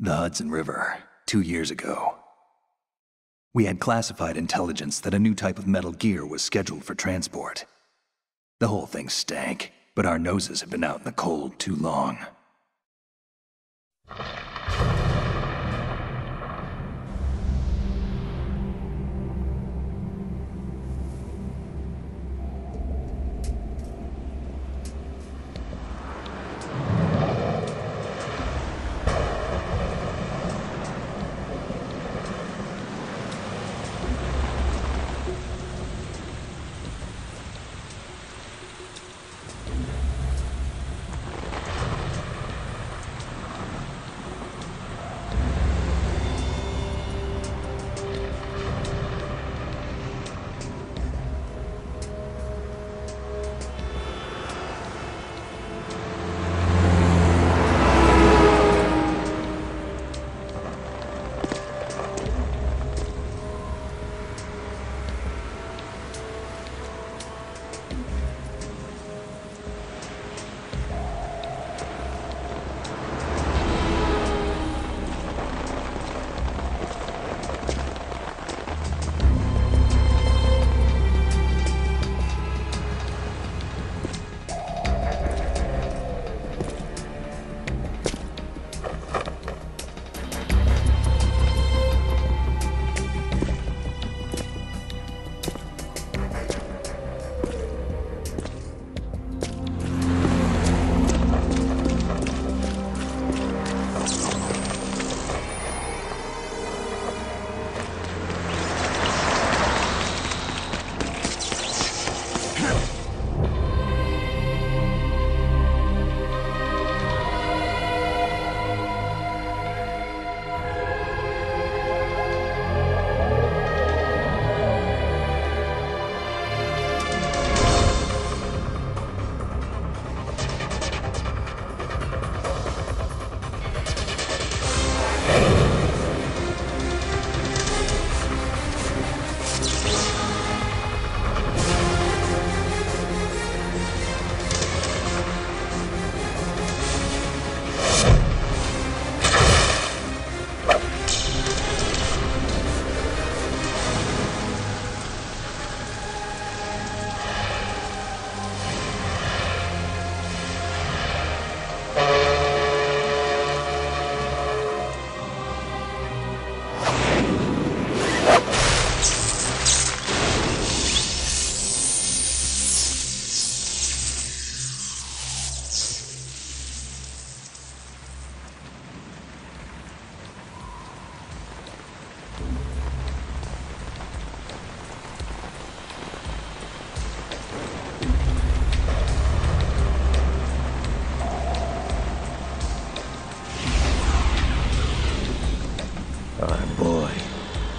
The Hudson River, 2 years ago. We had classified intelligence that a new type of metal gear was scheduled for transport. The whole thing stank, but our noses had been out in the cold too long.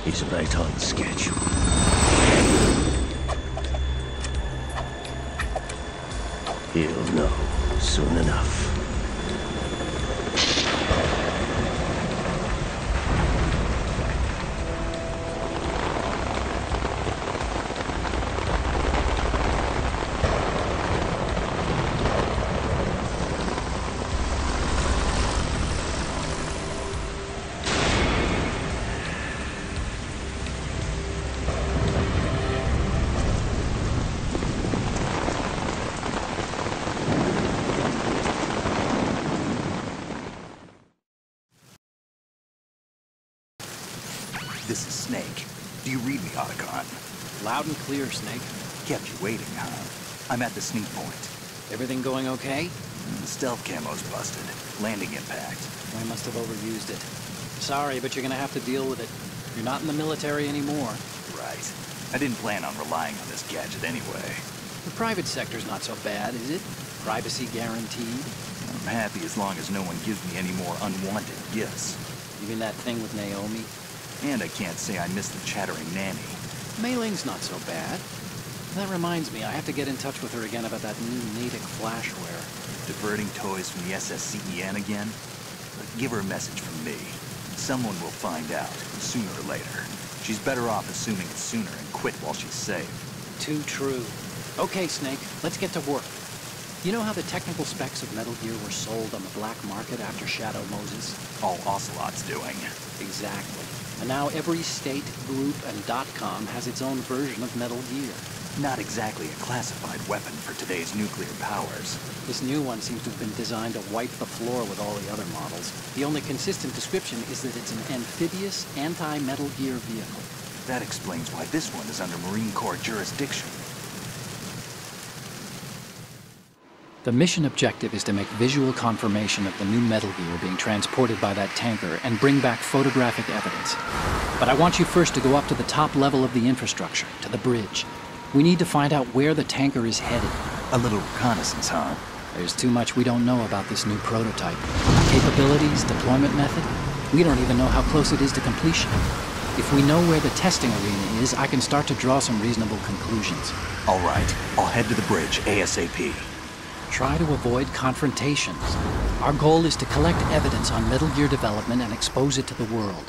He's right on schedule. He'll know soon enough. This is Snake. Do you read me, Otacon? Loud and clear, Snake. Kept you waiting, huh? I'm at the sneak point. Everything going okay? The stealth camo's busted. Landing impact. I must have overused it. Sorry, but you're gonna have to deal with it. You're not in the military anymore. Right. I didn't plan on relying on this gadget anyway. The private sector's not so bad, is it? Privacy guaranteed. I'm happy as long as no one gives me any more unwanted gifts. You mean that thing with Naomi? And I can't say I miss the chattering nanny. Mei Ling's not so bad. That reminds me, I have to get in touch with her again about that new Natick flashware. Diverting toys from the SSCEN again? Give her a message from me. Someone will find out, sooner or later. She's better off assuming it sooner and quit while she's safe. Too true. Okay, Snake, let's get to work. You know how the technical specs of Metal Gear were sold on the black market after Shadow Moses? All Ocelot's doing. Exactly. And now every state, group, and .com has its own version of Metal Gear. Not exactly a classified weapon for today's nuclear powers. This new one seems to have been designed to wipe the floor with all the other models. The only consistent description is that it's an amphibious, anti-Metal Gear vehicle. That explains why this one is under Marine Corps jurisdiction. The mission objective is to make visual confirmation of the new Metal Gear being transported by that tanker and bring back photographic evidence. But I want you first to go up to the top level of the infrastructure, to the bridge. We need to find out where the tanker is headed. A little reconnaissance, huh? There's too much we don't know about this new prototype. Capabilities, deployment method. We don't even know how close it is to completion. If we know where the testing arena is, I can start to draw some reasonable conclusions. All right, I'll head to the bridge ASAP. Try to avoid confrontations. Our goal is to collect evidence on Metal Gear development and expose it to the world.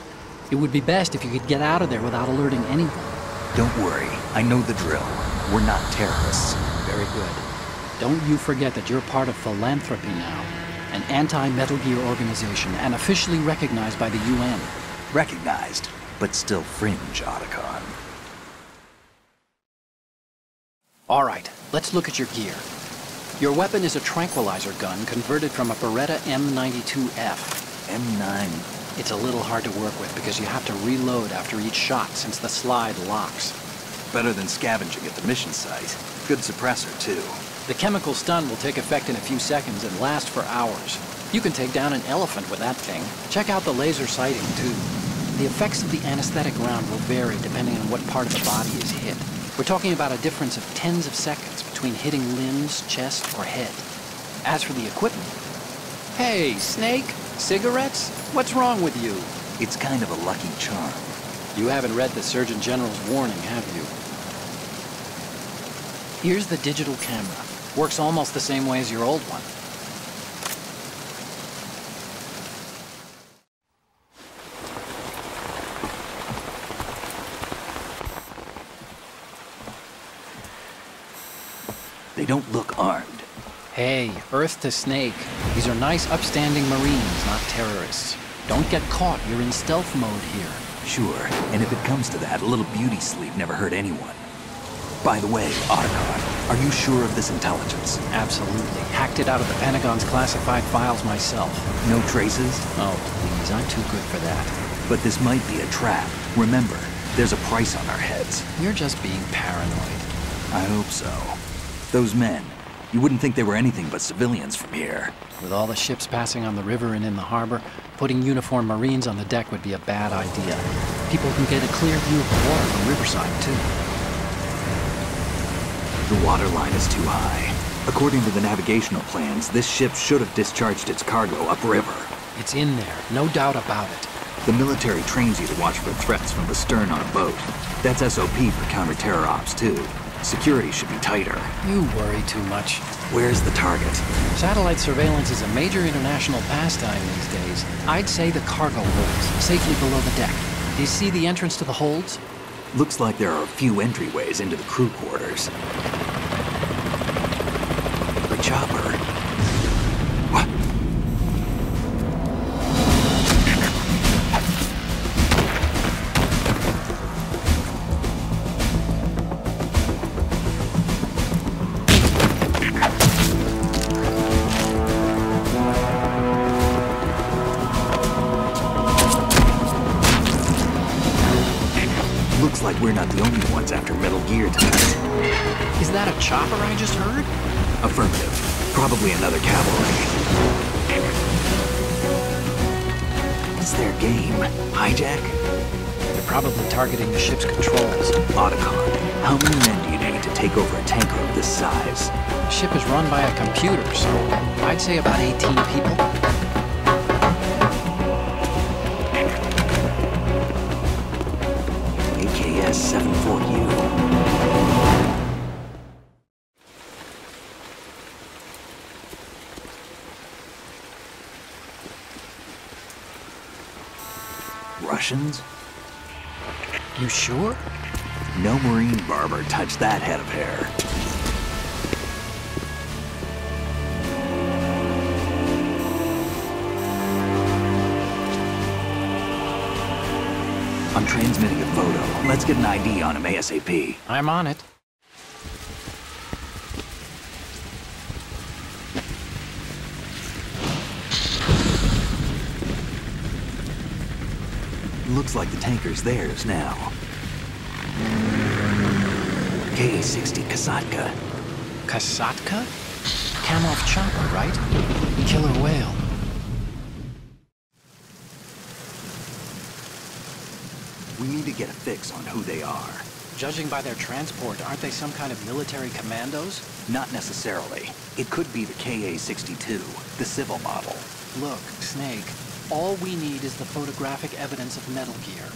It would be best if you could get out of there without alerting anyone. Don't worry, I know the drill. We're not terrorists. Very good. Don't you forget that you're part of Philanthropy now, an anti-Metal Gear organization and officially recognized by the UN. Recognized, but still fringe, Otacon. All right, let's look at your gear. Your weapon is a tranquilizer gun converted from a Beretta M92F. M9. It's a little hard to work with because you have to reload after each shot since the slide locks. Better than scavenging at the mission site. Good suppressor, too. The chemical stun will take effect in a few seconds and last for hours. You can take down an elephant with that thing. Check out the laser sighting, too. The effects of the anesthetic round will vary depending on what part of the body is hit. We're talking about a difference of tens of seconds between hitting limbs, chest, or head. As for the equipment... Hey, Snake! Cigarettes? What's wrong with you? It's kind of a lucky charm. You haven't read the Surgeon General's warning, have you? Here's the digital camera. Works almost the same way as your old one. They don't look armed. Hey, Earth to Snake. These are nice, upstanding Marines, not terrorists. Don't get caught. You're in stealth mode here. Sure, and if it comes to that, a little beauty sleep never hurt anyone. By the way, Otacon, are you sure of this intelligence? Absolutely. Hacked it out of the Pentagon's classified files myself. No traces? Oh, please, I'm too good for that. But this might be a trap. Remember, there's a price on our heads. You're just being paranoid. I hope so. Those men, you wouldn't think they were anything but civilians from here. With all the ships passing on the river and in the harbor, putting uniformed Marines on the deck would be a bad idea. People can get a clear view of the water from Riverside, too. The water line is too high. According to the navigational plans, this ship should have discharged its cargo upriver. It's in there, no doubt about it. The military trains you to watch for threats from the stern on a boat. That's SOP for counter-terror ops, too. Security should be tighter. You worry too much. Where's the target? Satellite surveillance is a major international pastime these days. I'd say the cargo holds, safely below the deck. Do you see the entrance to the holds? Looks like there are a few entryways into the crew quarters. The chopper. What? Looks like we're not the only ones after Metal Gear tonight. Is that a chopper I just heard? Affirmative. Probably another cavalry. What's their game? Hijack? They're probably targeting the ship's controls. Otacon, how many men do you need to take over a tanker of this size? The ship is run by a computer, so I'd say about 18 people. AKS 74U. Russians? You sure? No Marine barber touched that head of hair. I'm transmitting a photo. Let's get an ID on him ASAP. I'm on it. Looks like the tanker's theirs now. KA-60 Kasatka. Kasatka? Kamov chopper, right? Killer whale. We need to get a fix on who they are. Judging by their transport, aren't they some kind of military commandos? Not necessarily. It could be the KA-62, the civil model. Look, Snake, all we need is the photographic evidence of Metal Gear.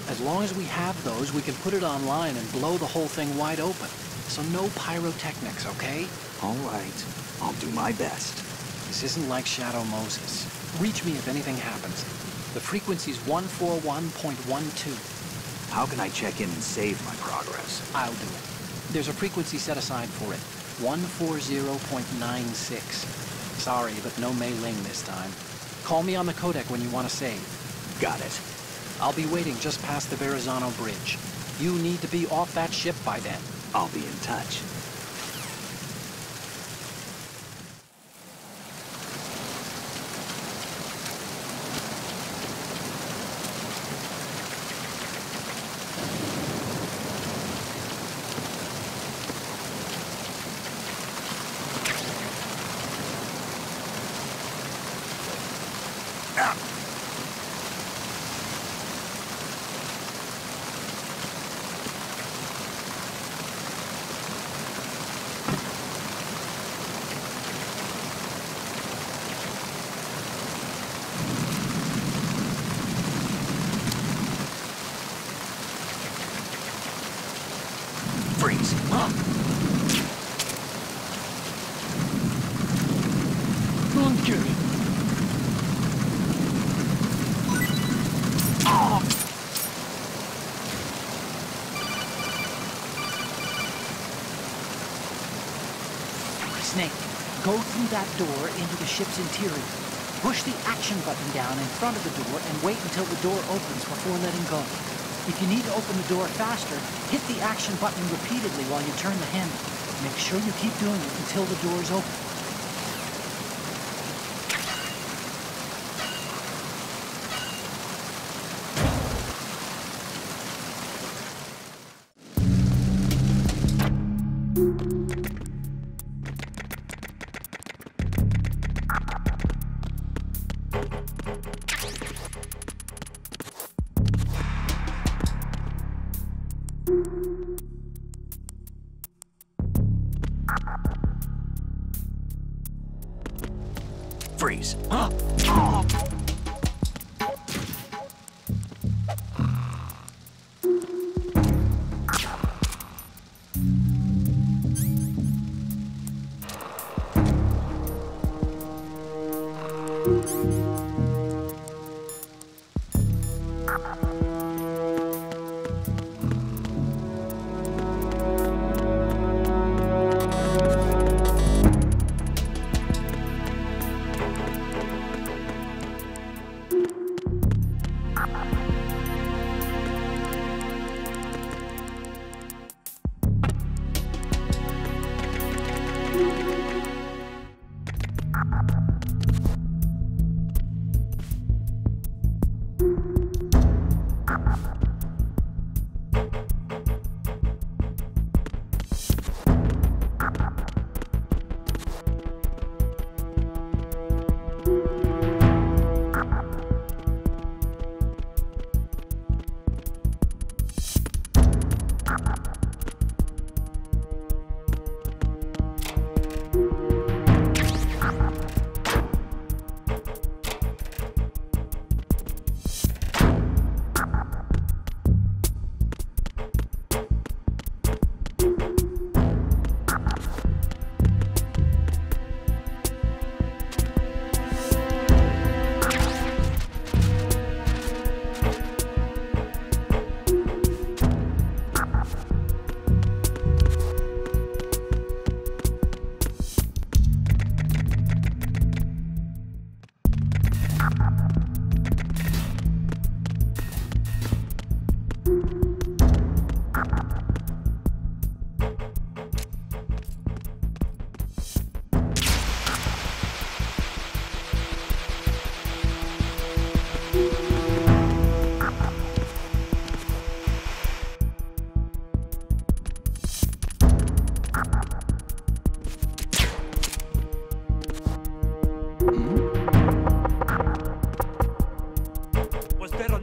As long as we have those, we can put it online and blow the whole thing wide open. So no pyrotechnics, okay? All right. I'll do my best. This isn't like Shadow Moses. Reach me if anything happens. The frequency's 141.12. How can I check in and save my progress? I'll do it. There's a frequency set aside for it. 140.96. Sorry, but no Mei Ling this time. Call me on the codec when you want to save. Got it. I'll be waiting just past the Verrazano Bridge. You need to be off that ship by then. I'll be in touch. Freeze. Don't kill me. Snake, go through that door into the ship's interior. Push the action button down in front of the door and wait until the door opens before letting go. If you need to open the door faster, hit the action button repeatedly while you turn the handle. Make sure you keep doing it until the door is open. Freeze.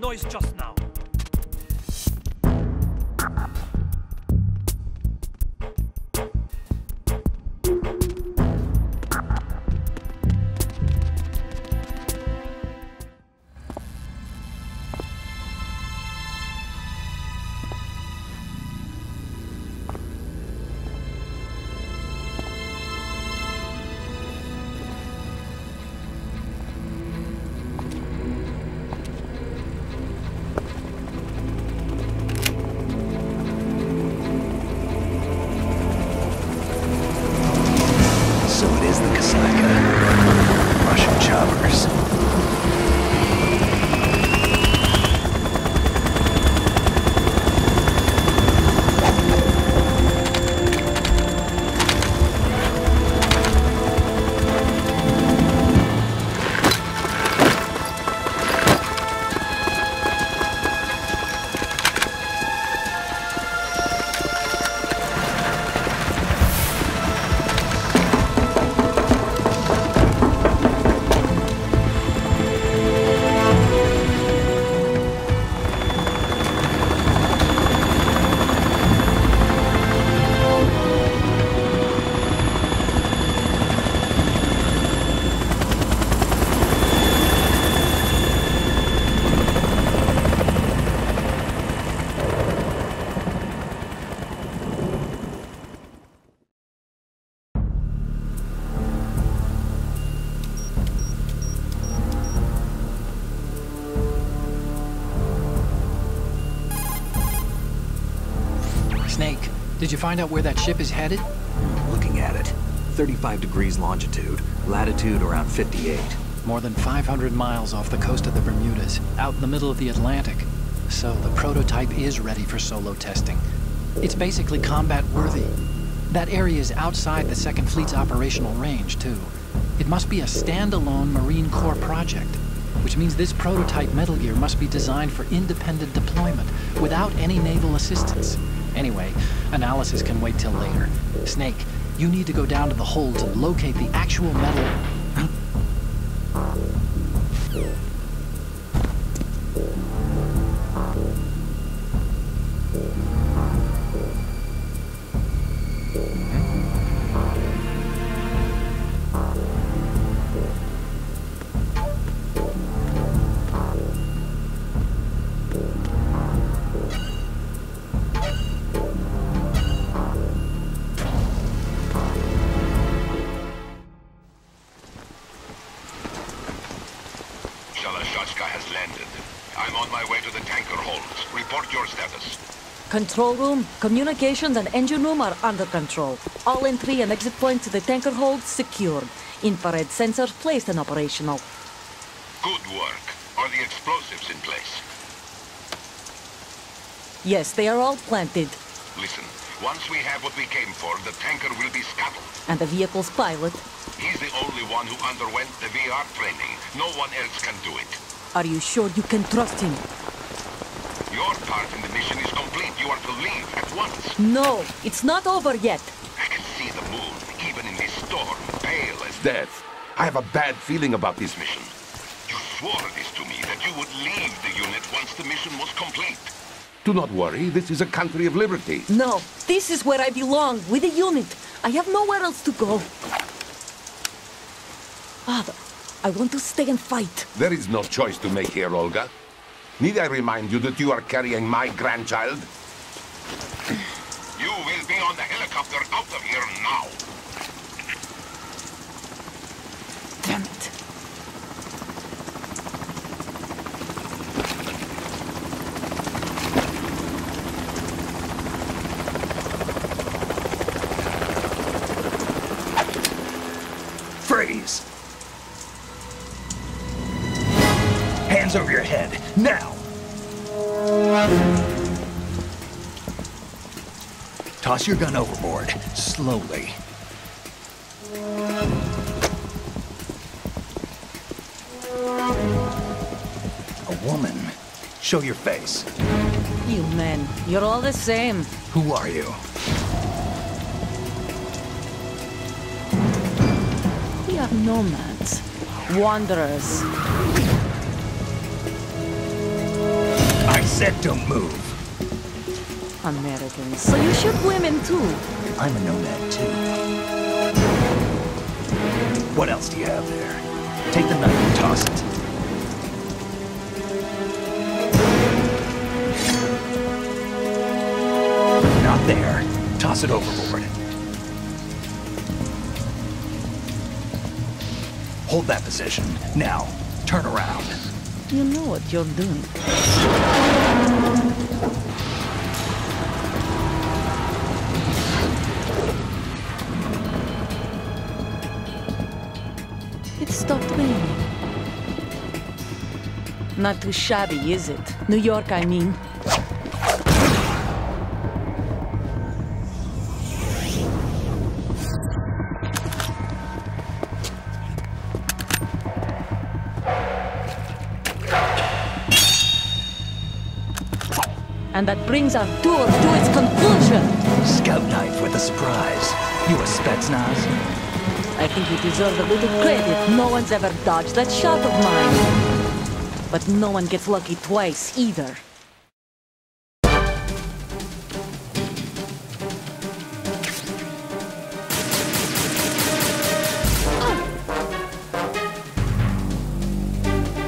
noise just now. Did you find out where that ship is headed? Looking at it. 35 degrees longitude, latitude around 58. More than 500 miles off the coast of the Bermudas, out in the middle of the Atlantic. So the prototype is ready for solo testing. It's basically combat worthy. That area is outside the Second Fleet's operational range, too. It must be a standalone Marine Corps project, which means this prototype Metal Gear must be designed for independent deployment, without any naval assistance. Anyway, analysis can wait till later. Snake, you need to go down to the hold to locate the actual metal... Control room, communications and engine room are under control. All entry and exit points to the tanker hold secured. Infrared sensors placed and operational. Good work. Are the explosives in place? Yes, they are all planted. Listen, once we have what we came for, the tanker will be scuttled. And the vehicle's pilot? He's the only one who underwent the VR training. No one else can do it. Are you sure you can trust him? Your part in the mission is complete. You are to leave at once. No, it's not over yet. I can see the moon, even in this storm, pale as death. I have a bad feeling about this mission. You swore this to me, that you would leave the unit once the mission was complete. Do not worry, this is a country of liberty. No, this is where I belong, with the unit. I have nowhere else to go. Father, I want to stay and fight. There is no choice to make here, Olga. Need I remind you that you are carrying my grandchild? You will be on the helicopter out of here now. Damn it. Freeze! Hands over your head, now! Toss your gun overboard, slowly. A woman. Show your face. You men, you're all the same. Who are you? We are nomads, wanderers. said don't move. Americans, so you shoot women too. I'm a nomad too. What else do you have there? Take the knife and toss it. Not there. Toss it overboard. Hold that position. Now, turn around. You know what you're doing. It stopped raining. Not too shabby, is it? New York, I mean. And that brings our tour to its conclusion. Scout knife with a surprise. You a Spetsnaz? I think you deserve a little credit. No one's ever dodged that shot of mine. But no one gets lucky twice, either.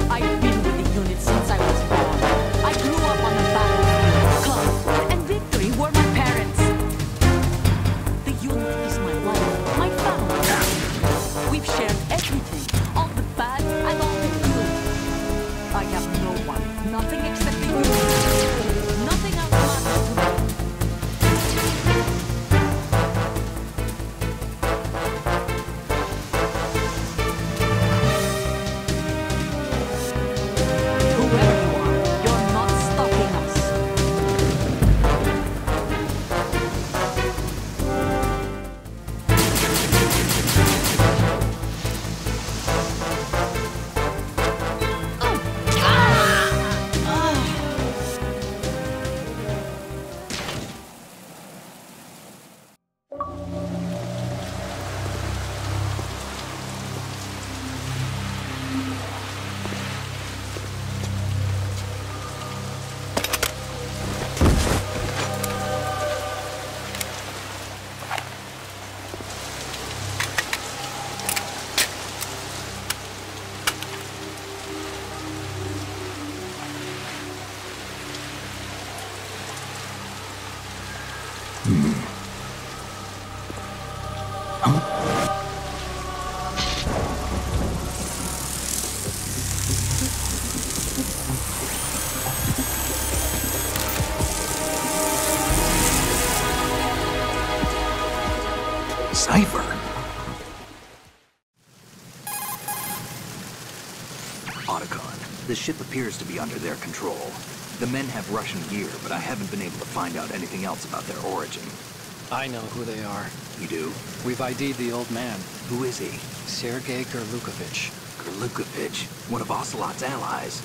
I've been with the unit since I was born. I grew up on the battlefield. Conflict and victory were my parents. The unit is my life, my family. We've shared everything, all the bad and all the good. I have no one, nothing except the unit. Nothing else matters to me. Whoever you are, you're not stopping us. Cipher? Otacon, the ship appears to be under their control. The men have Russian gear, but I haven't been able to find out anything else about their origin. I know who they are. You do? We've ID'd the old man, Who is he? Sergei Gerlukovich. Gerlukovich, one of Ocelot's allies.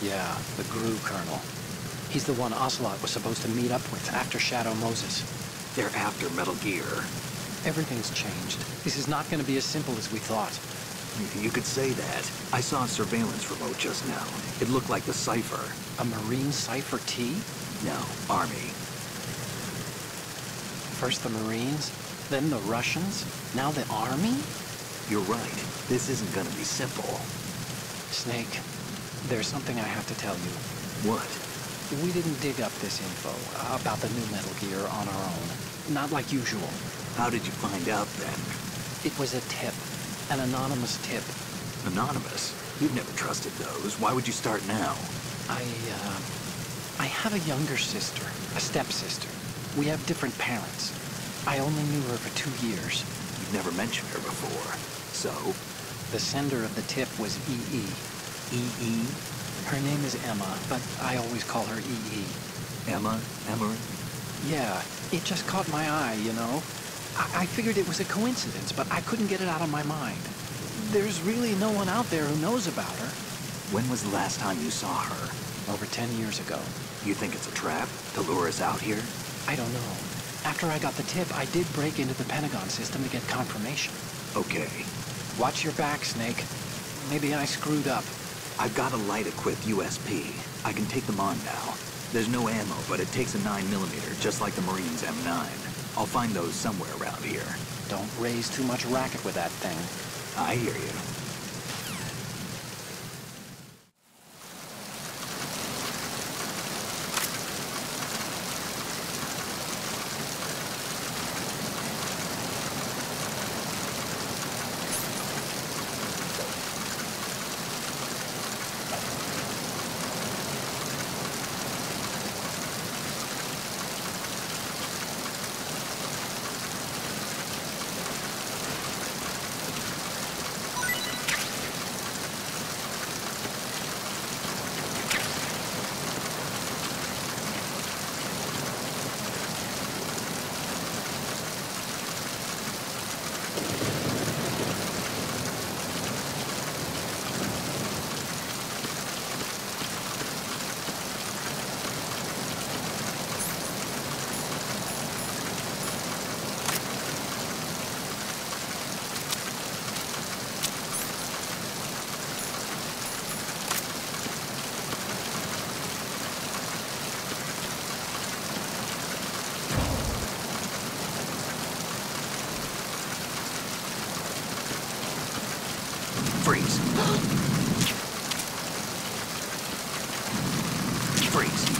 Yeah, the GRU colonel. He's the one Ocelot was supposed to meet up with after Shadow Moses. They're after Metal Gear. Everything's changed. This is not going to be as simple as we thought. You could say that. I saw a surveillance remote just now. It looked like the Cipher. A Marine Cipher T? No, Army. First the Marines, then the Russians, now the Army? You're right. This isn't gonna be simple. Snake, there's something I have to tell you. What? We didn't dig up this info about the new Metal Gear on our own. Not like usual. How did you find out then? It was a tip. An anonymous tip. Anonymous? You've never trusted those. Why would you start now? I have a younger sister, a stepsister. We have different parents. I only knew her for 2 years. You've never mentioned her before. So? The sender of the tip was E.E. E.E.? Her name is Emma, but I always call her E.E. Emma? Emma? Yeah, it just caught my eye, you know? I figured it was a coincidence, but I couldn't get it out of my mind. There's really no one out there who knows about her. When was the last time you saw her? Over 10 years ago. You think it's a trap to lure us out here? I don't know. After I got the tip, I did break into the Pentagon system to get confirmation. Okay. Watch your back, Snake. Maybe I screwed up. I've got a light-equipped USP. I can take them on now. There's no ammo, but it takes a 9mm, just like the Marine's M9. I'll find those somewhere around here. Don't raise too much racket with that thing. I hear you. Freeze. Freeze.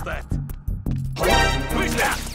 that? Who is that?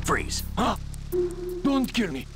Freeze. Huh? Don't kill me.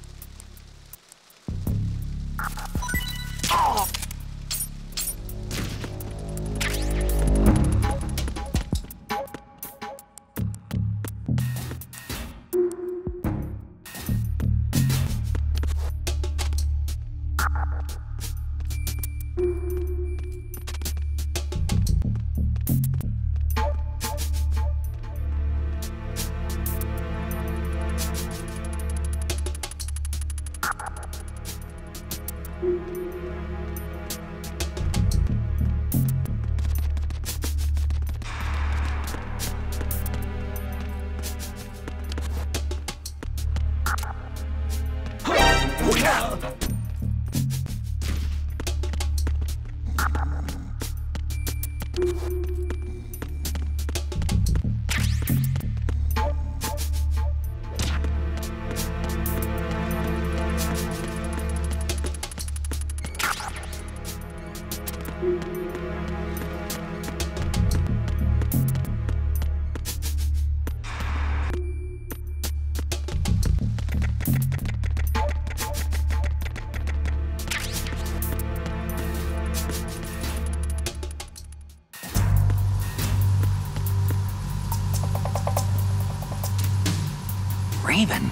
Raven.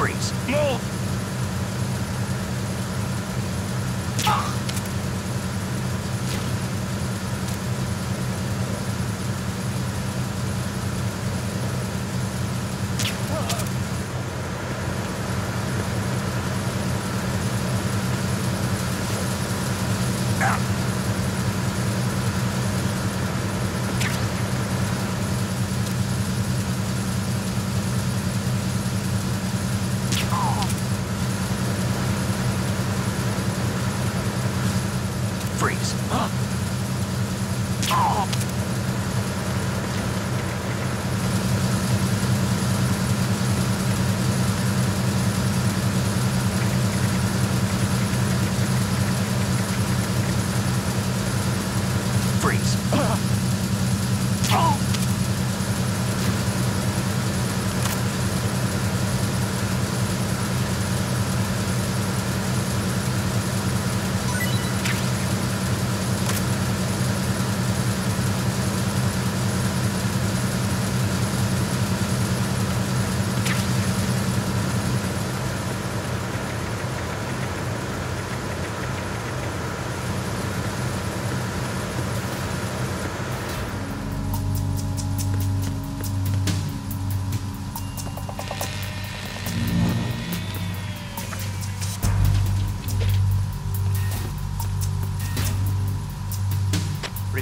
Freeze. No! Freeze.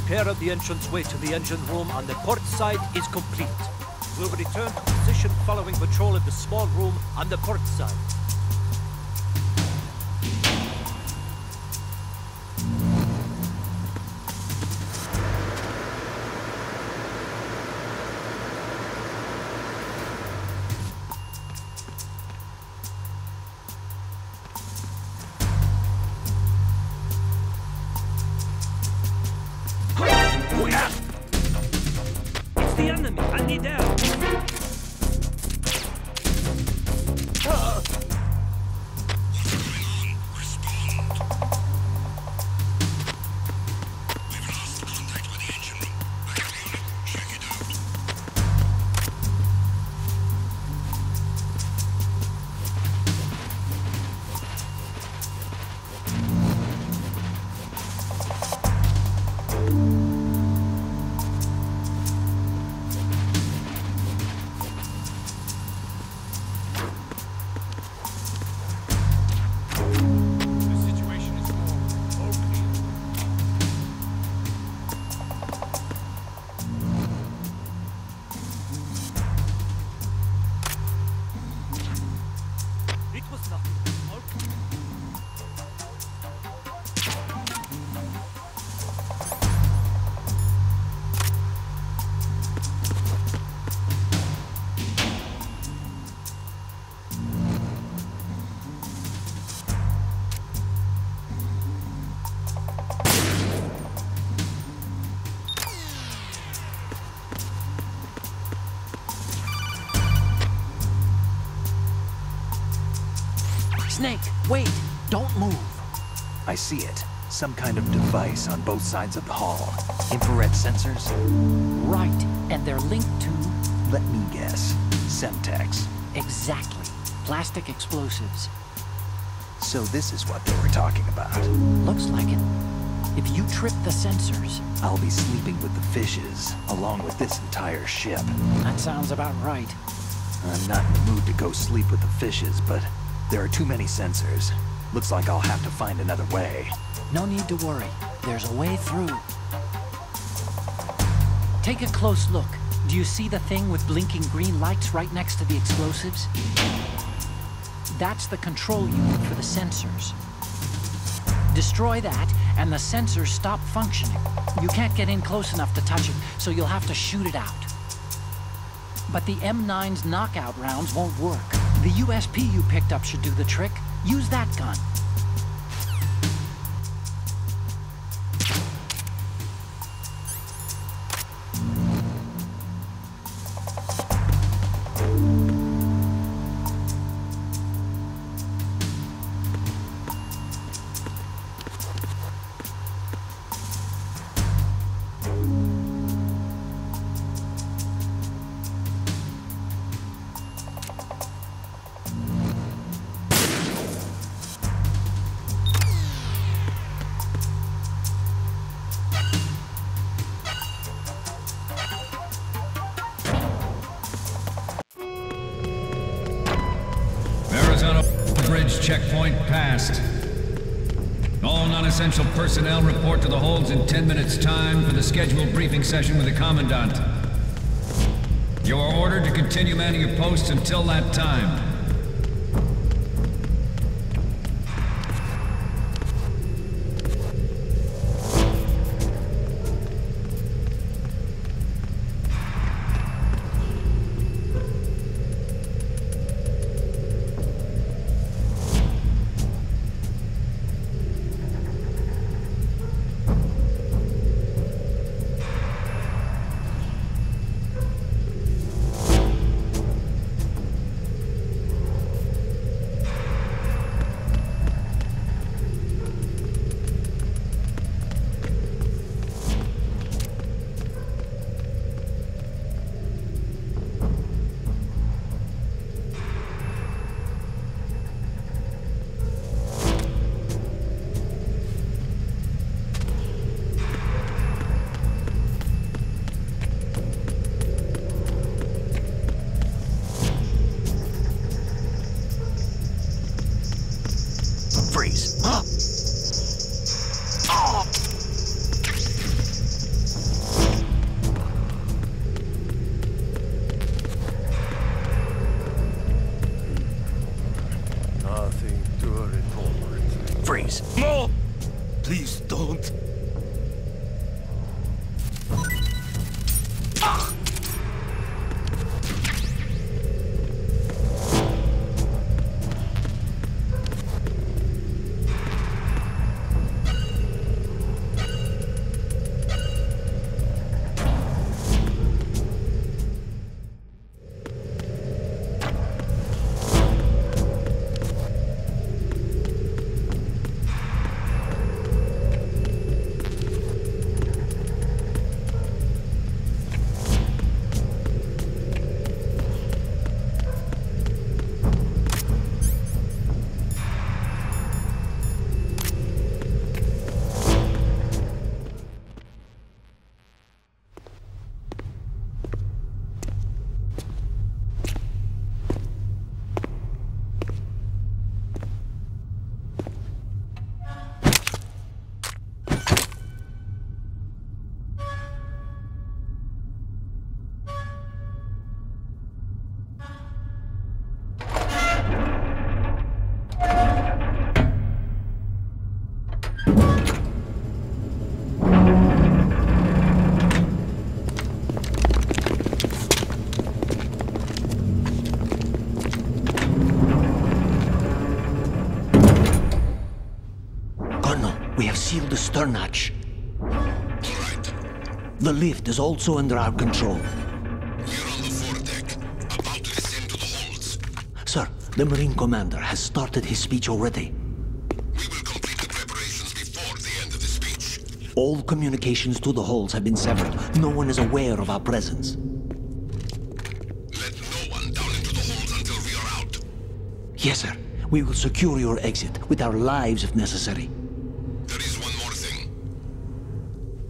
Repair of the entranceway to the engine room on the port side is complete. We'll return to position following patrol of the small room on the port side. It's the enemy! I need help! Snake, wait! Don't move! I see it. Some kind of device on both sides of the hall. Infrared sensors? Right, and they're linked to... Let me guess. Semtex. Exactly. Plastic explosives. So this is what they were talking about. Looks like it. If you trip the sensors... I'll be sleeping with the fishes, along with this entire ship. That sounds about right. I'm not in the mood to go sleep with the fishes, but there are too many sensors. Looks like I'll have to find another way. No need to worry. There's a way through. Take a close look. Do you see the thing with blinking green lights right next to the explosives? That's the control unit for the sensors. Destroy that, and the sensors stop functioning. You can't get in close enough to touch it, so you'll have to shoot it out. But the M9's knockout rounds won't work. The USP you picked up should do the trick. Use that gun. Checkpoint passed. All non-essential personnel report to the holds in 10 minutes' time for the scheduled briefing session with the Commandant. You are ordered to continue manning your posts until that time. Freeze. No! Please don't. Sealed the stern hatch. All right. The lift is also under our control. We're on the foredeck, about to descend to the holds. Sir, the Marine Commander has started his speech already. We will complete the preparations before the end of the speech. All communications to the holds have been severed. No one is aware of our presence. Let no one down into the holds until we are out. Yes, sir. We will secure your exit with our lives if necessary. There is one more thing.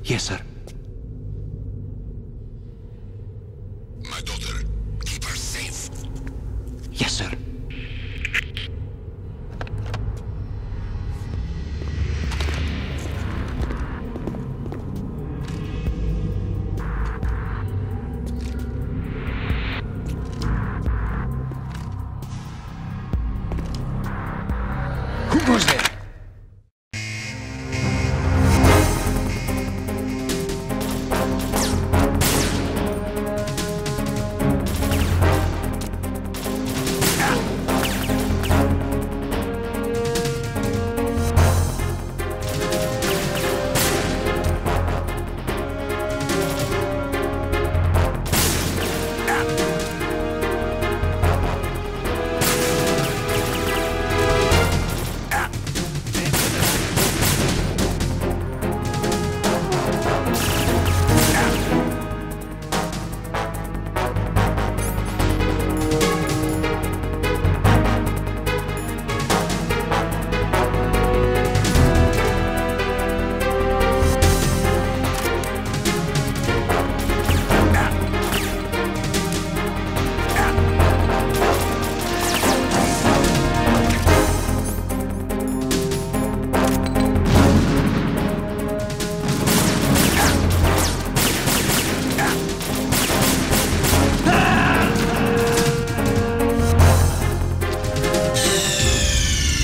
Yes, sir. My daughter, keep her safe. Yes, sir. Who goes there?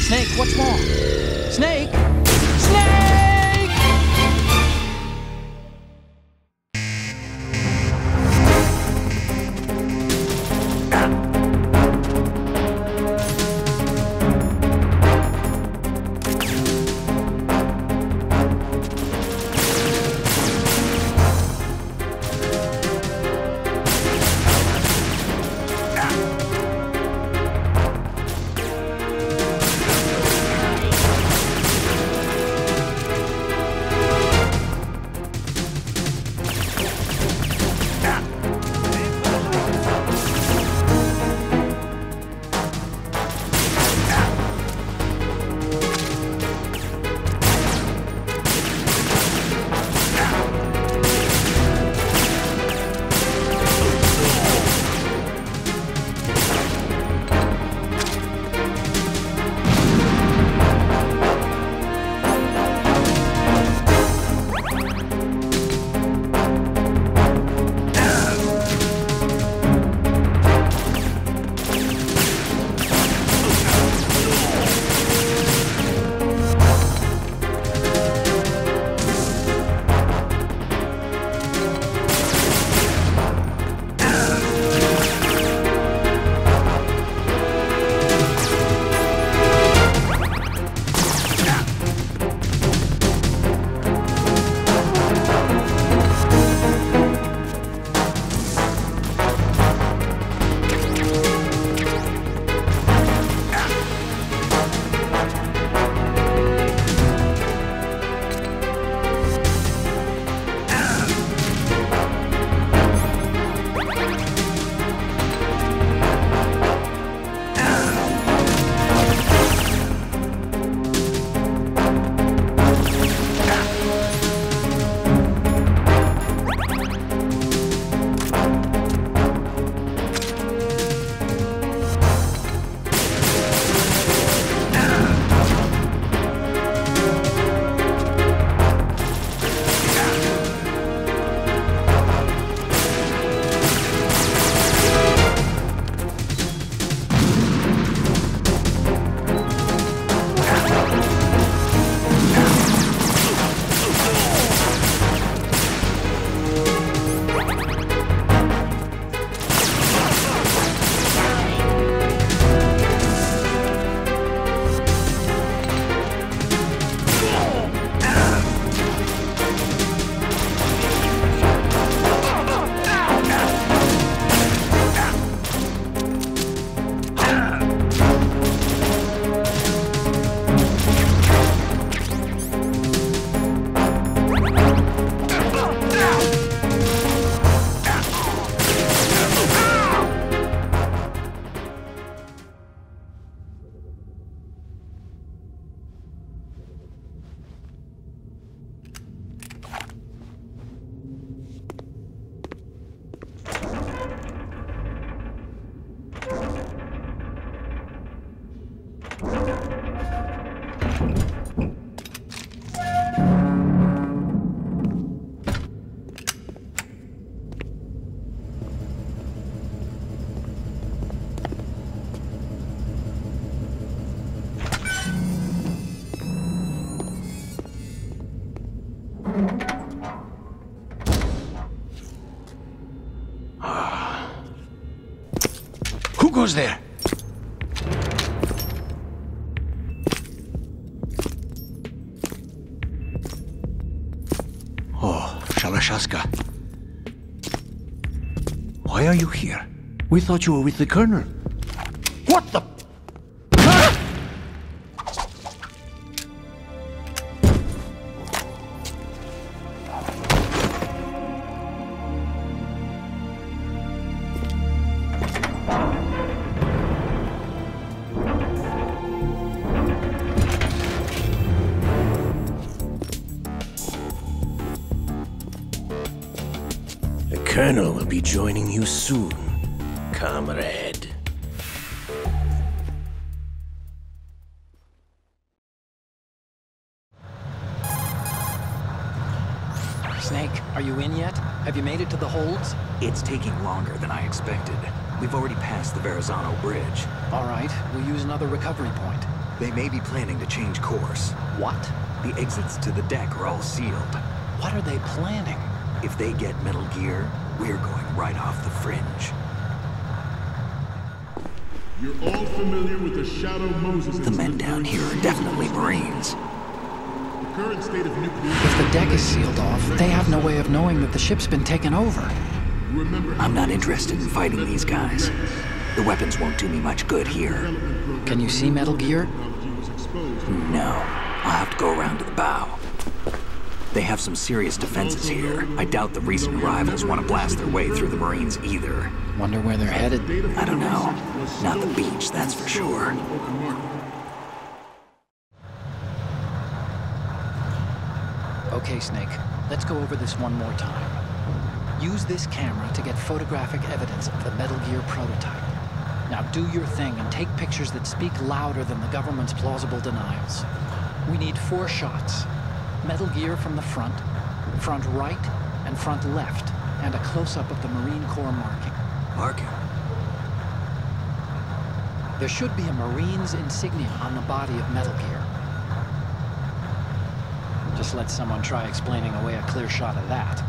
Snake, what's more? Snake! Snake! Who goes there? Oh, Shalashaska. Why are you here? We thought you were with the Colonel. What the... The Colonel will be joining you soon, comrade. Snake, are you in yet? Have you made it to the holds? It's taking longer than I expected. We've already passed the Verrazano Bridge. All right, we'll use another recovery point. They may be planning to change course. What? The exits to the deck are all sealed. What are they planning? If they get Metal Gear, we're going right off the fringe. You're all familiar with the Shadow Moses The men down here are definitely Marines. The current state of nuclear... If the deck is sealed off, they have no way of knowing that the ship's been taken over. I'm not interested in fighting these guys. The weapons won't do me much good here. Can you see Metal Gear? No. I'll have to go around to the bow. They have some serious defenses here. I doubt the recent arrivals want to blast their way through the Marines either. Wonder where they're headed? I don't know. Not the beach, that's for sure. Okay, Snake. Let's go over this one more time. Use this camera to get photographic evidence of the Metal Gear prototype. Now do your thing and take pictures that speak louder than the government's plausible denials. We need 4 shots. Metal Gear from the front right, and front left, and a close-up of the Marine Corps marking. Marking? There should be a Marine's insignia on the body of Metal Gear. Just let someone try explaining away a clear shot of that.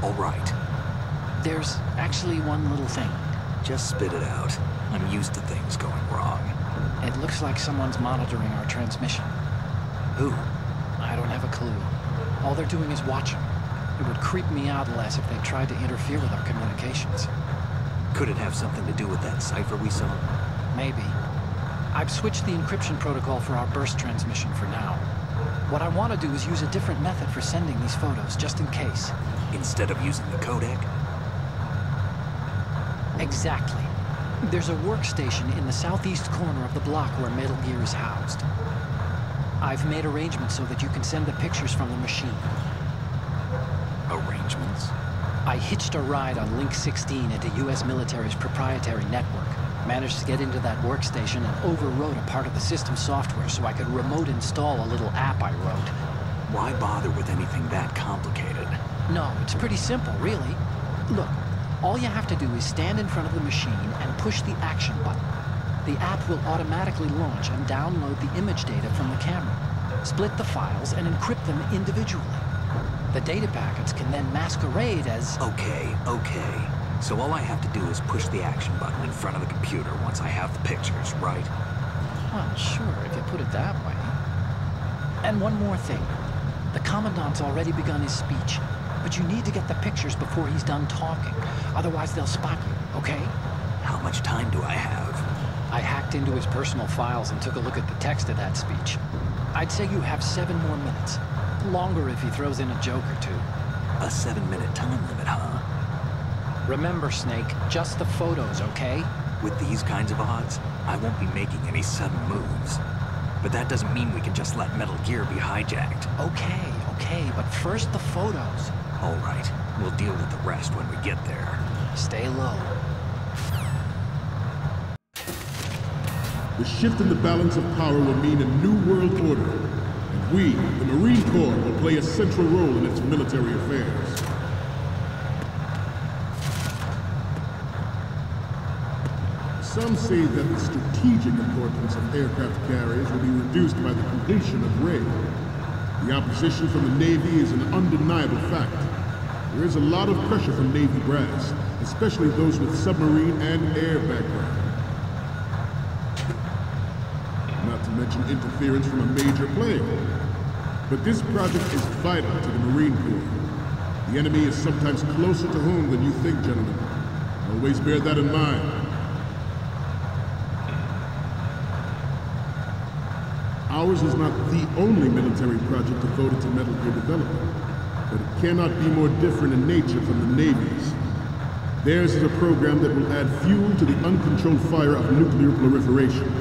All right. There's actually one little thing. Just spit it out. I'm used to things going wrong. It looks like someone's monitoring our transmission. Who? I don't have a clue. All they're doing is watching. It would creep me out less if they tried to interfere with our communications. Could it have something to do with that cipher we saw? Maybe. I've switched the encryption protocol for our burst transmission for now. What I want to do is use a different method for sending these photos, just in case. Instead of using the codec? Exactly. There's a workstation in the southeast corner of the block where Metal Gear is housed. I've made arrangements so that you can send the pictures from the machine. Arrangements? I hitched a ride on Link 16 into U.S. military's proprietary network. Managed to get into that workstation and overwrote a part of the system software so I could remote install a little app I wrote. Why bother with anything that complicated? No, it's pretty simple, really. Look, all you have to do is stand in front of the machine and push the action button. The app will automatically launch and download the image data from the camera, split the files, and encrypt them individually. The data packets can then masquerade as... Okay. So all I have to do is push the action button in front of the computer once I have the pictures, right? Well, sure, if you put it that way. And one more thing. The Commandant's already begun his speech, but you need to get the pictures before he's done talking. Otherwise, they'll spot you, okay? How much time do I have? I hacked into his personal files and took a look at the text of that speech. I'd say you have 7 more minutes. Longer if he throws in a joke or two. A 7-minute time limit, huh? Remember, Snake, just the photos, okay? With these kinds of odds, I won't be making any sudden moves. But that doesn't mean we can just let Metal Gear be hijacked. Okay, but first the photos. All right, we'll deal with the rest when we get there. Stay low. The shift in the balance of power will mean a new world order, and we, the Marine Corps, will play a central role in its military affairs. Some say that the strategic importance of aircraft carriers will be reduced by the completion of Ray. The opposition from the Navy is an undeniable fact. There is a lot of pressure from Navy brass, especially those with submarine and air background. Not to mention interference from a major player. But this project is vital to the Marine Corps. The enemy is sometimes closer to home than you think, gentlemen. Always bear that in mind. Ours is not the only military project devoted to Metal Gear development, but it cannot be more different in nature from the Navy's. Theirs is a program that will add fuel to the uncontrolled fire of nuclear proliferation.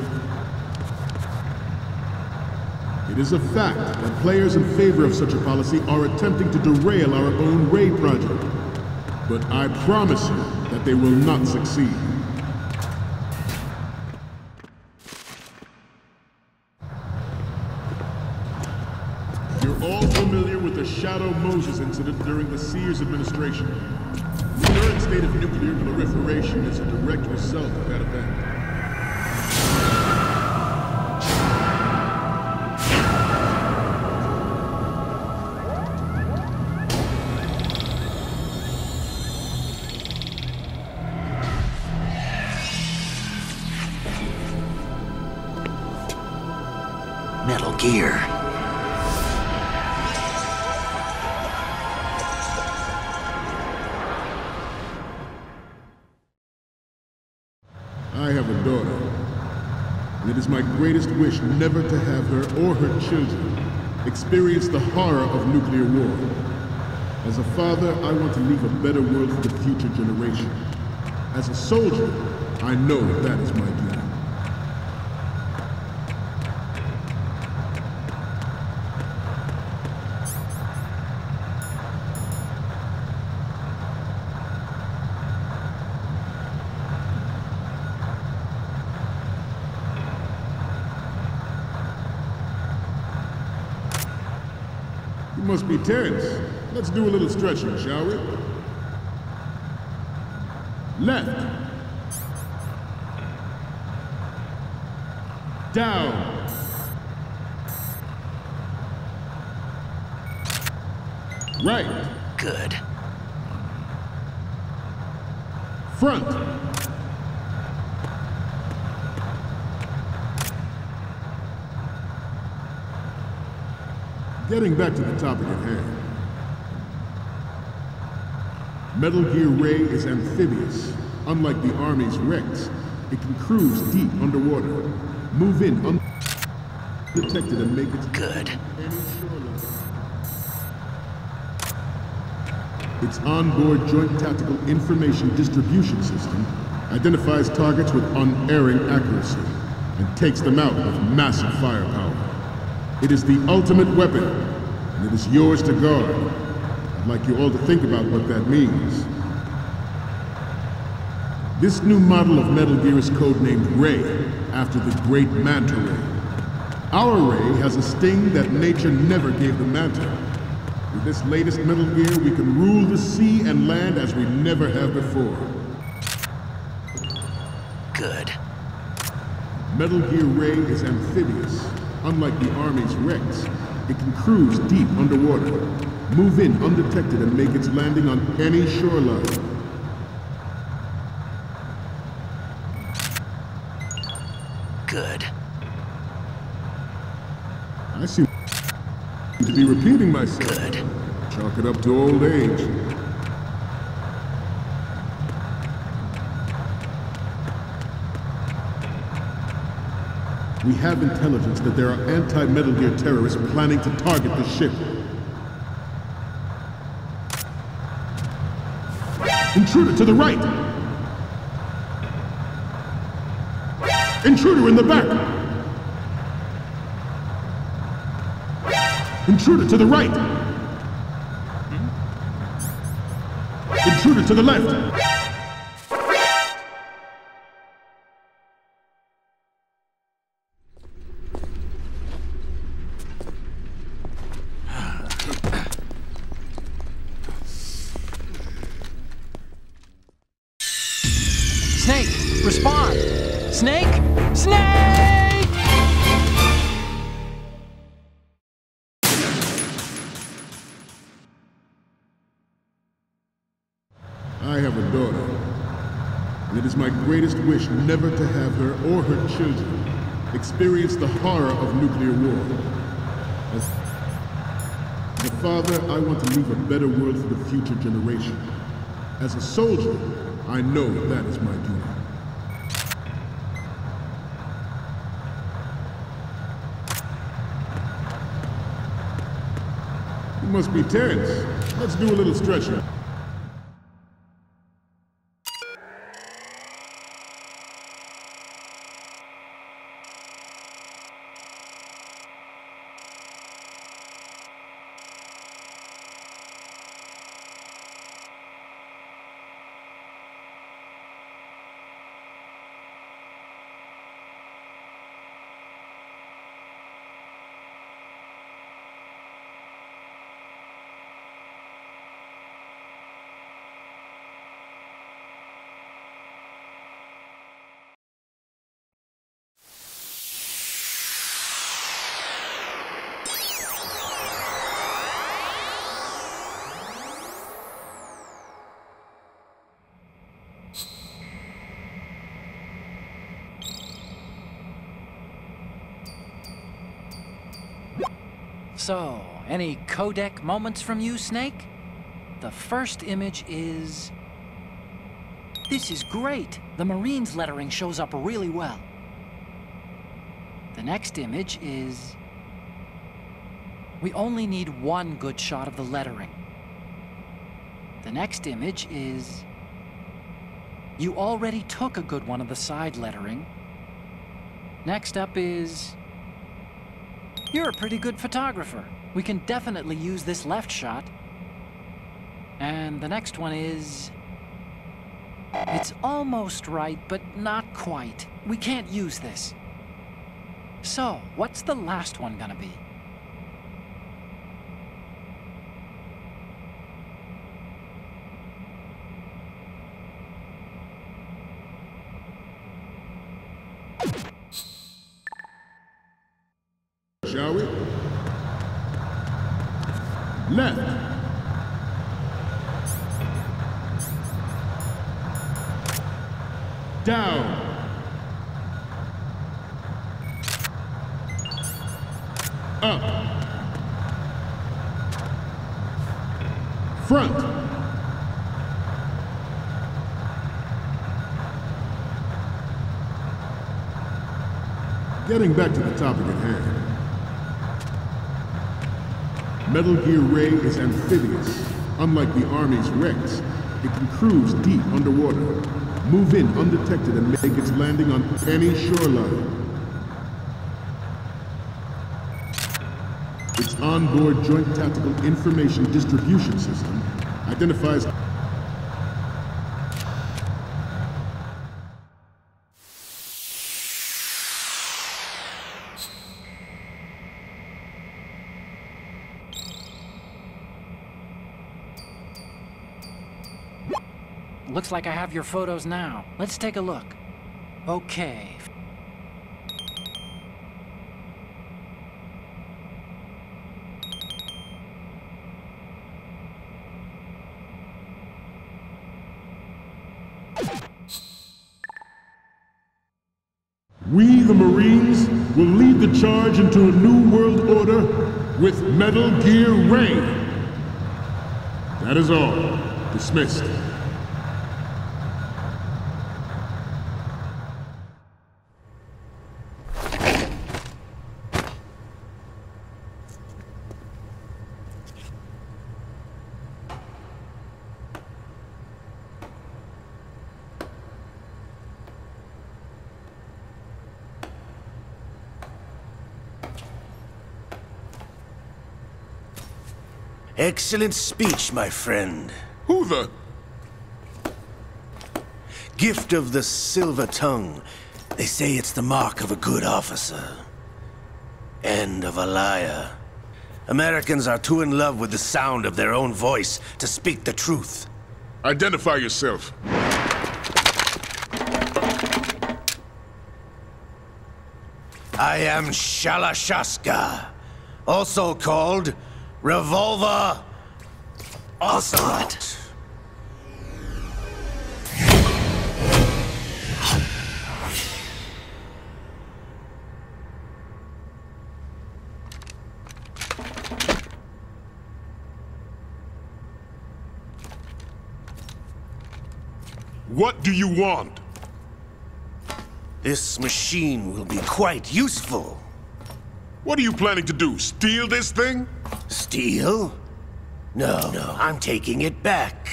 It is a fact that players in favor of such a policy are attempting to derail our own Ray project, but I promise you that they will not succeed. All familiar with the Shadow Moses incident during the Sears administration. The current state of nuclear proliferation is a direct result of that event. Metal Gear. I have a daughter, and it is my greatest wish never to have her or her children experience the horror of nuclear war. As a father, I want to leave a better world for the future generation. As a soldier, I know that is my duty. You must be tense. Let's do a little stretching, shall we? Left. Down. Right. Good. Front. Getting back to the topic at hand. Metal Gear Ray is amphibious. Unlike the Army's Rex, it can cruise deep underwater, move in undetected and make its good. Its onboard Joint Tactical Information Distribution System identifies targets with unerring accuracy and takes them out with massive firepower. It is the ultimate weapon, and it is yours to guard. I'd like you all to think about what that means. This new model of Metal Gear is codenamed Ray, after the great Manta Ray. Our Ray has a sting that nature never gave the Manta. With this latest Metal Gear, we can rule the sea and land as we never have before. Good. Metal Gear Ray is amphibious. Unlike the Army's Rex, it can cruise deep underwater, move in undetected and make its landing on any shoreline. Good. I seem to be repeating myself. Good. Chalk it up to old age. We have intelligence that there are anti-Metal Gear terrorists planning to target the ship. Intruder to the right! Intruder in the back! Intruder to the right! Intruder to the left! respond. Snake? Snake! I have a daughter, and it is my greatest wish never to have her or her children experience the horror of nuclear war. As a father, I want to leave a better world for the future generation. As a soldier, I know that is my duty. You must be tense. Let's do a little stretching. So, any codec moments from you, Snake? The first image is... This is great! The Marines lettering shows up really well. The next image is... We only need one good shot of the lettering. The next image is... You already took a good one of the side lettering. Next up is... You're a pretty good photographer. We can definitely use this left shot. And the next one is... It's almost right, but not quite. We can't use this. So, what's the last one gonna be? Shall we? Left. Down. Up. Front. Getting back to the topic at hand. Metal Gear Ray is amphibious. Unlike the Army's Rex, it can cruise deep underwater, move in undetected and make its landing on any shoreline. Its onboard Joint Tactical Information Distribution System identifies Looks like I have your photos now. Let's take a look. Okay. We, the Marines, will lead the charge into a new world order with Metal Gear Ray. That is all. Dismissed. Excellent speech, my friend. Who the? Gift of the silver tongue. They say it's the mark of a good officer. And of a liar. Americans are too in love with the sound of their own voice to speak the truth. Identify yourself. I am Shalashaska, also called Revolver Ocelot. What do you want? This machine will be quite useful. What are you planning to do? Steal this thing? Steal? No, I'm taking it back.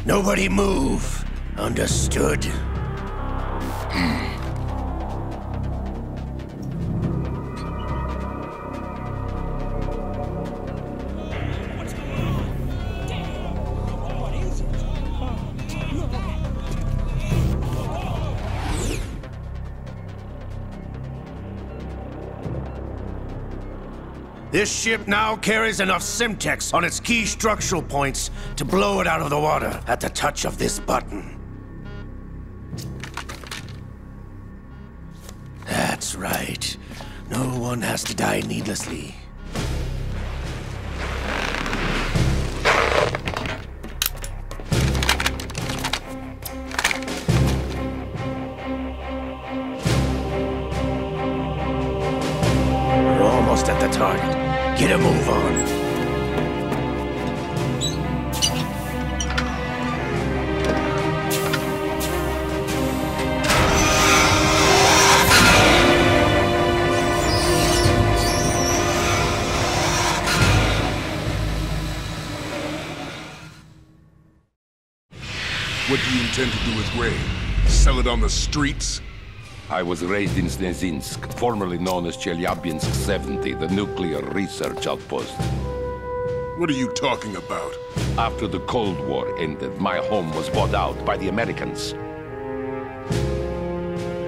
Nobody move. Understood? This ship now carries enough Simtex on its key structural points to blow it out of the water at the touch of this button. That's right. No one has to die needlessly. We're almost at the target. Get a move on. What do you intend to do with Ray? Sell it on the streets? I was raised in Snezinsk, formerly known as Chelyabinsk 70, the nuclear research outpost. What are you talking about? After the Cold War ended, my home was bought out by the Americans.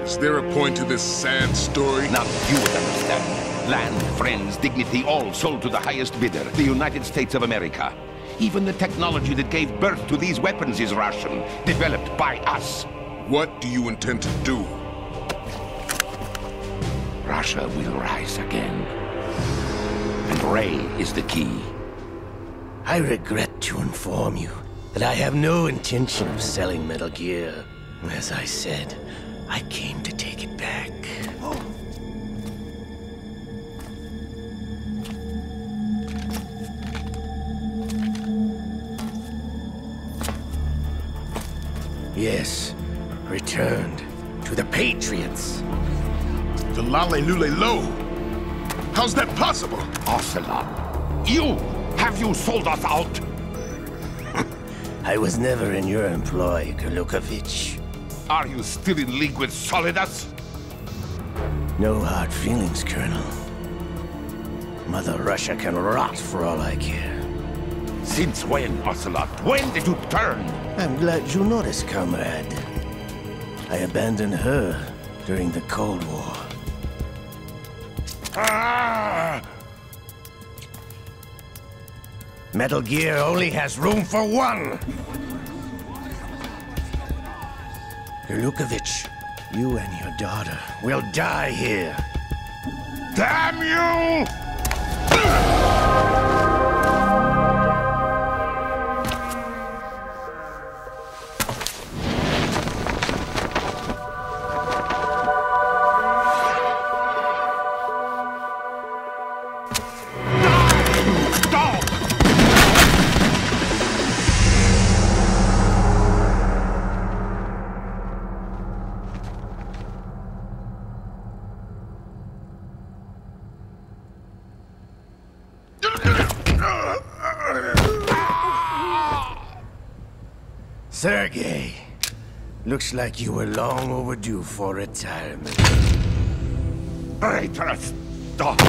Is there a point to this sad story? Now you would understand. Land, friends, dignity, all sold to the highest bidder, the United States of America. Even the technology that gave birth to these weapons is Russian, developed by us. What do you intend to do? Russia will rise again. And Ray is the key. I regret to inform you that I have no intention of selling Metal Gear. As I said, I came to take it back. Yes, returned to the Patriots. The Lale Lule Lo? How's that possible? Ocelot, have you sold us out? I was never in your employ, Kurlukovich. Are you still in league with Solidus? No hard feelings, Colonel. Mother Russia can rot for all I care. Since when, Ocelot? When did you turn? I'm glad you noticed, comrade. I abandoned her during the Cold War. Ah! Metal Gear only has room for one! Kurlukovich, you and your daughter will die here. Damn you! Sergei, Looks like you were long overdue for retirement. Traitorous dog!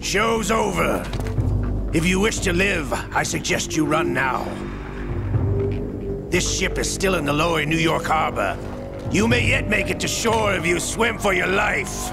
Show's over. If you wish to live, I suggest you run now. This ship is still in the lower New York harbor. You may yet make it to shore if you swim for your life.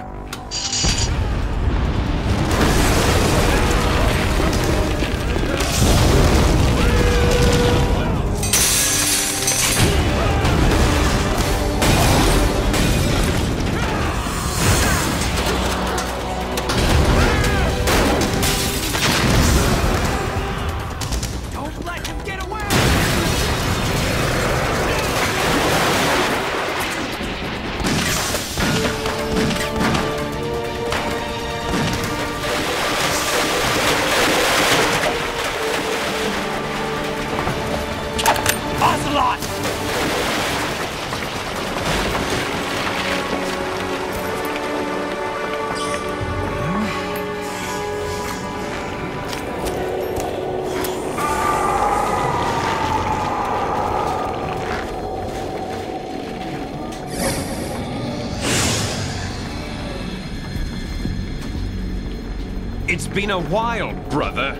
It's been a while, brother.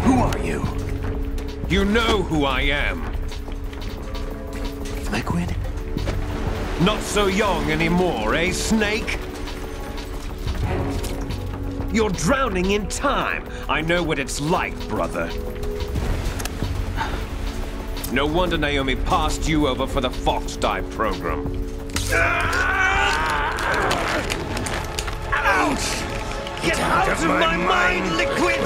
Who are you? You know who I am. Liquid? Not so young anymore, eh, Snake? You're drowning in time. I know what it's like, brother. No wonder Naomi passed you over for the Fox Dive program. Ouch! Get out of my mind, Liquid!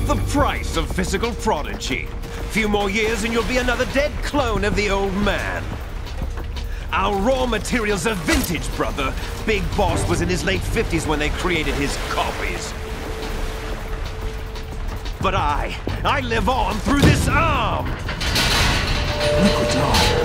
The price of physical prodigy. Few more years and you'll be another dead clone of the old man. Our raw materials are vintage, brother. Big Boss was in his late 50s when they created his copies. But I live on through this arm! Liquid's on.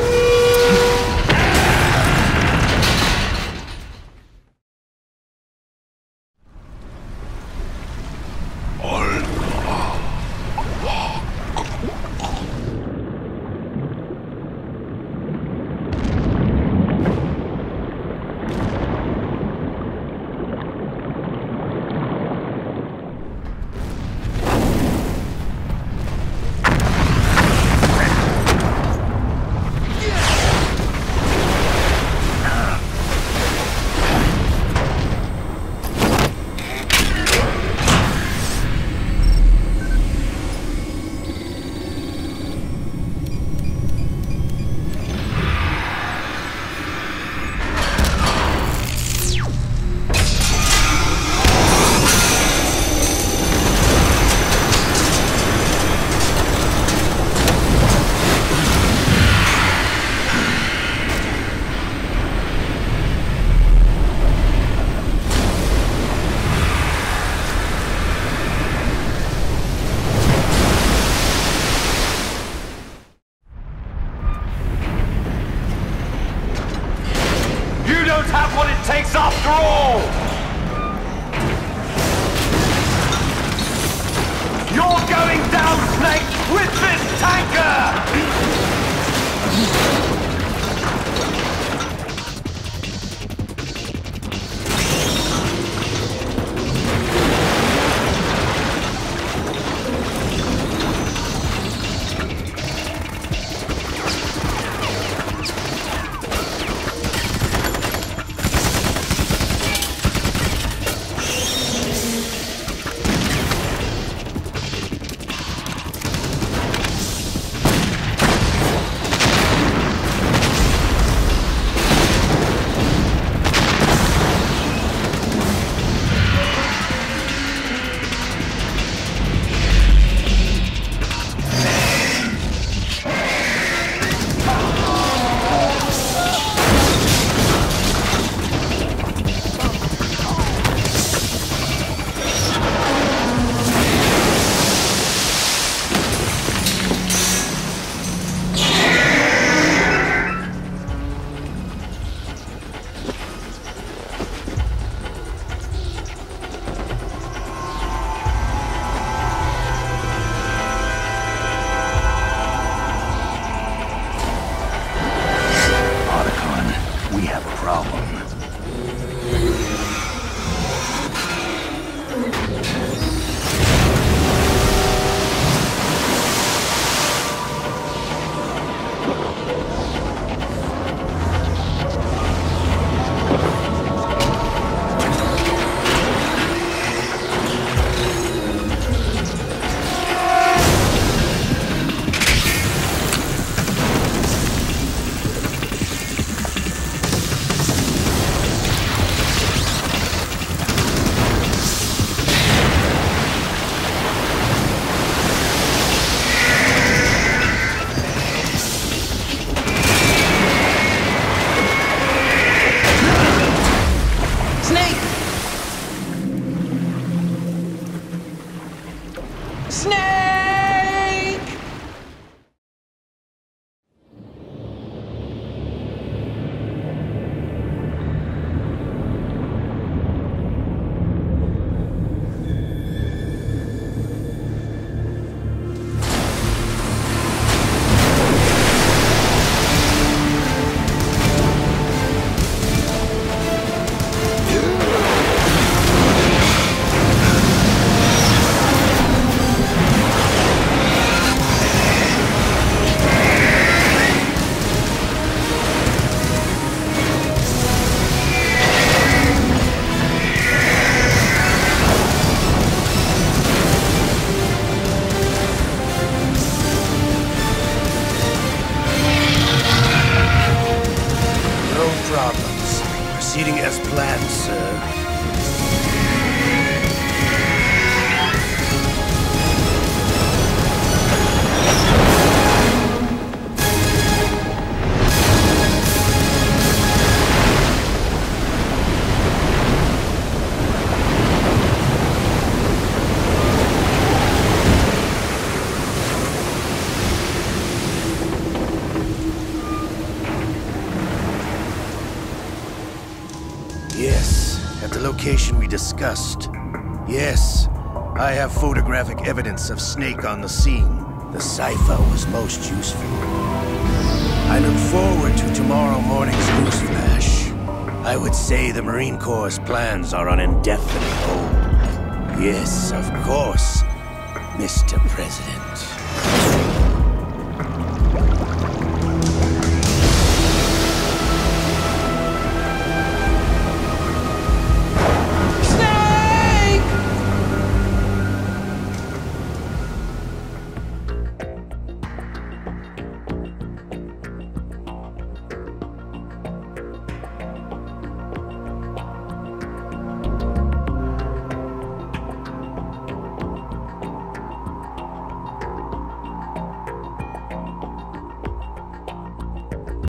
Have what it takes after all! You're going down, Snake, with this tanker! proceeding as planned, sir. Yes, at the location we discussed. Yes, I have photographic evidence of Snake on the scene. The cipher was most useful. I look forward to tomorrow morning's newsflash. I would say the Marine Corps' plans are on indefinite hold. Yes, of course, Mr. President.